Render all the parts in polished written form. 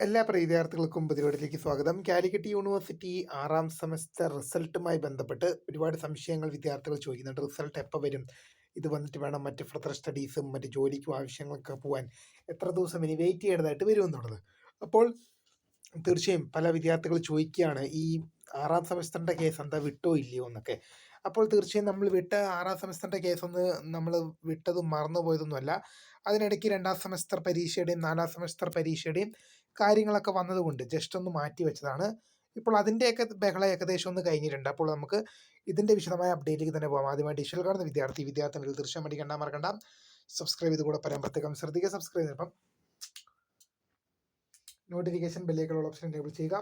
എല്ലാ പ്രിയ വിദ്യാർത്ഥികൾക്കും പുതിയതിലേക്ക് സ്വാഗതം. കാലിക്കറ്റ് യൂണിവേഴ്സിറ്റി 6ാം സെമസ്റ്റർ റിസൾട്ടുമായി ബന്ധപ്പെട്ട് ഒരുപാട് സംശയങ്ങൾ വിദ്യാർത്ഥികൾ ചോദിക്കുന്നുണ്ട്. റിസൾട്ട് എപ്പോൾ വരും? ഇത് വന്നിട്ട് വേണം മറ്റ് ഫർദർ സ്റ്റഡീസും മറ്റ് ജോലിക്കും ആവശ്യങ്ങളൊക്കെ പോകാൻ എത്ര ദിവസം ഇനി വെയിറ്റ് ചെയ്യേണ്ടതായിട്ട് വരുമെന്നുള്ളത്. അപ്പോൾ തീർച്ചയായും പല വിദ്യാർത്ഥികൾ ചോദിക്കുകയാണ്, ഈ 6ാം സെമസ്റ്ററിൻ്റെ കേസ് എന്താ വിട്ടോ ഇല്ലയോ എന്നൊക്കെ. അപ്പോൾ തീർച്ചയായും നമ്മൾ വിട്ട 6ാം സെമസ്റ്ററിൻ്റെ കേസൊന്ന് നമ്മൾ വിട്ടതും മറന്നുപോയതൊന്നുമല്ല. അതിനിടയ്ക്ക് 2ാം സെമസ്റ്റർ പരീക്ഷയുടെയും 4ാം സെമസ്റ്റർ പരീക്ഷയുടെയും കാര്യങ്ങളൊക്കെ വന്നതുകൊണ്ട് ജസ്റ്റ് ഒന്ന് മാറ്റി വെച്ചതാണ്. ഇപ്പോൾ അതിൻ്റെയൊക്കെ ബഹളം ഏകദേശം ഒന്ന് കഴിഞ്ഞിട്ടുണ്ട്. അപ്പോൾ നമുക്ക് ഇതിൻ്റെ വിശദമായ അപ്ഡേറ്റിലേക്ക് തന്നെ പോകാം. ആദ്യമായി ഡിജിറ്റൽ കാണുന്ന വിദ്യാർത്ഥികൾ തീർച്ചയായും പഠിക്കേണ്ട മറക്കണ്ട, സബ്സ്ക്രൈബ് ചെയ്ത് കൂടെ പറയാൻ പ്രത്യേകം ശ്രദ്ധിക്കുക. സബ്സ്ക്രൈബ് ചെയ്യുമ്പം നോട്ടിഫിക്കേഷൻ ബെല്ലേക്കുള്ള ഓപ്ഷൻ എനേബിൾ ചെയ്യുക.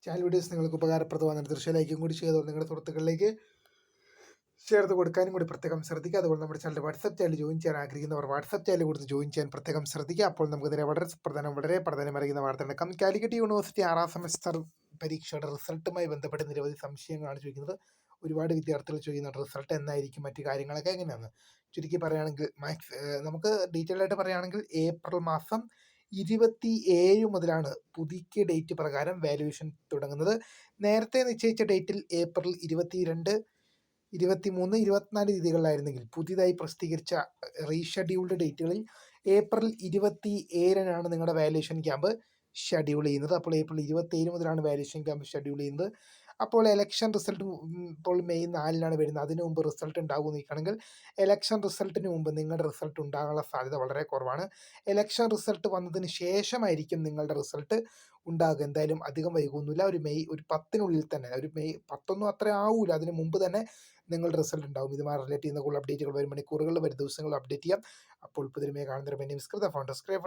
ചാനൽ വീഡിയോസ് നിങ്ങൾക്ക് ഉപകാരപ്രദമാണ്. തീർച്ചയായും ലൈക്കും കൂടി ചെയ്തോ നിങ്ങളുടെ സുഹൃത്തുക്കളിലേക്ക് ഷെയർ ചെയ്ത് കൊടുക്കാനും കൂടി പ്രത്യേകം ശ്രദ്ധിക്കുക. അതുപോലെ നമ്മുടെ ചാനൽ വാട്സപ്പ് ചാനൽ ജോയിൻ ചെയ്യാൻ ആഗ്രഹിക്കുന്നവർ വാട്സപ്പ് ചാനൽ കൊടുത്ത് ജോയിൻ ചെയ്യാൻ പ്രത്യേകം ശ്രദ്ധിക്കുക. അപ്പോൾ നമുക്ക് ഇതിനെ വളരെ പ്രധാനം അറിയുന്ന വാർത്ത നടക്കാം. കാലിക്കറ്റ് യൂണിവേഴ്സിറ്റി 6ാം സെമസ്റ്റർ പരീക്ഷയുടെ റിസൾട്ടുമായി ബന്ധപ്പെട്ട് നിരവധി സംശയങ്ങളാണ് ചോദിക്കുന്നത്. ഒരുപാട് വിദ്യാർത്ഥികൾ ചോദിക്കുന്നുണ്ട് റിസൾട്ട് എന്നായിരിക്കും, മറ്റു കാര്യങ്ങളൊക്കെ എങ്ങനെയാണ്. ചുരുക്കി പറയുകയാണെങ്കിൽ നമുക്ക് ഡീറ്റെയിൽ ആയിട്ട് പറയുകയാണെങ്കിൽ ഏപ്രിൽ മാസം 27 മുതലാണ് പുതുക്കിയ ഡേറ്റ് പ്രകാരം വാല്യുവേഷൻ തുടങ്ങുന്നത്. നേരത്തെ നിശ്ചയിച്ച ഡേറ്റിൽ ഏപ്രിൽ 22, 23, 24 തീയതികളിലായിരുന്നെങ്കിൽ പുതിയതായി പ്രസിദ്ധീകരിച്ച റീഷെഡ്യൂൾഡ് ഡേറ്റുകളിൽ ഏപ്രിൽ 27-നാണ് നിങ്ങളുടെ വാല്യുവേഷൻ ക്യാമ്പ് ഷെഡ്യൂൾ ചെയ്യുന്നത്. അപ്പോൾ ഏപ്രിൽ 27 മുതലാണ് വാല്യുവേഷൻ ക്യാമ്പ് ഷെഡ്യൂൾ ചെയ്യുന്നത്. അപ്പോൾ ഇലക്ഷൻ റിസൾട്ട് ഇപ്പോൾ മെയ് 4-നാണ് വരുന്നത്. അതിനു മുമ്പ് റിസൾട്ട് ഉണ്ടാകുമെന്ന് നോക്കുകയാണെങ്കിൽ ഇലക്ഷൻ റിസൾട്ടിന് മുമ്പ് നിങ്ങളുടെ റിസൾട്ട് ഉണ്ടാകാനുള്ള സാധ്യത വളരെ കുറവാണ്. ഇലക്ഷൻ റിസൾട്ട് വന്നതിന് ശേഷമായിരിക്കും നിങ്ങളുടെ റിസൾട്ട് ഉണ്ടാകുക. എന്തായാലും അധികം വൈകുന്നില്ല. ഒരു മെയ് 10-നുള്ളിൽ തന്നെ, ഒരു മെയ് 10 അത്ര ആവൂല, അതിന് മുമ്പ് തന്നെ നിങ്ങളുടെ റിസൾട്ട് ഉണ്ടാകും. ഇതുമായി റിലേറ്റ് ചെയ്യുന്ന കൂടുതൽ അപ്ഡേറ്റുകൾ വരും മണിക്കൂറുകളിൽ, വരും ദിവസങ്ങളിൽ അപ്ഡേറ്റ് ചെയ്യാം. അപ്പോൾ പുതിയ കാണുന്നവരെ ഫൗണ്ടർ സ്ക്രൈബ്